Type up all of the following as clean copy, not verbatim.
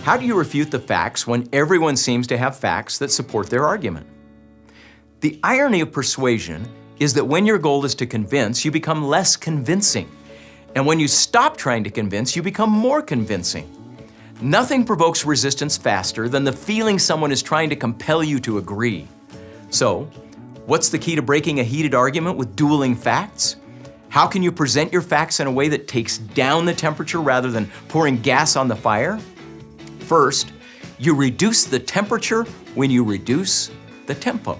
How do you refute the facts when everyone seems to have facts that support their argument? The irony of persuasion is that when your goal is to convince, you become less convincing. And when you stop trying to convince, you become more convincing. Nothing provokes resistance faster than the feeling someone is trying to compel you to agree. So, what's the key to breaking a heated argument with dueling facts? How can you present your facts in a way that takes down the temperature rather than pouring gas on the fire? First, you reduce the temperature when you reduce the tempo.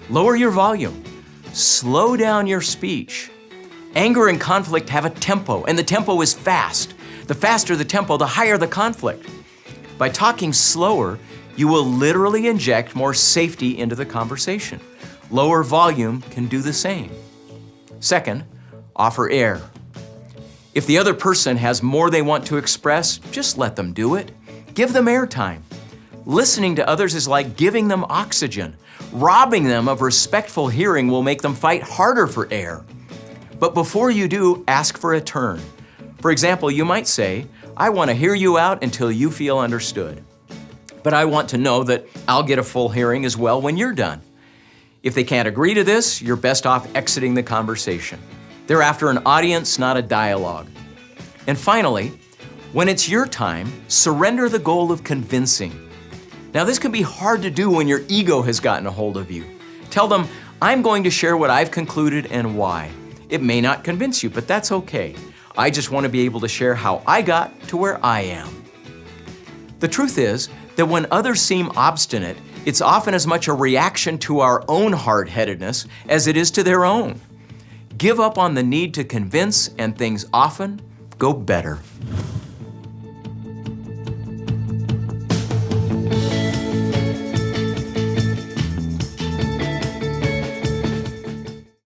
Lower your volume. Slow down your speech. Anger and conflict have a tempo, and the tempo is fast. The faster the tempo, the higher the conflict. By talking slower, you will literally inject more safety into the conversation. Lower volume can do the same. Second, offer air. If the other person has more they want to express, just let them do it. Give them airtime. Listening to others is like giving them oxygen. Robbing them of respectful hearing will make them fight harder for air. But before you do, ask for a turn. For example, you might say, I want to hear you out until you feel understood. But I want to know that I'll get a full hearing as well when you're done. If they can't agree to this, you're best off exiting the conversation. They're after an audience, not a dialogue. And finally, when it's your time, surrender the goal of convincing. Now, this can be hard to do when your ego has gotten a hold of you. Tell them, I'm going to share what I've concluded and why. It may not convince you, but that's okay. I just want to be able to share how I got to where I am. The truth is that when others seem obstinate, it's often as much a reaction to our own hard-headedness as it is to their own. Give up on the need to convince and things often go better.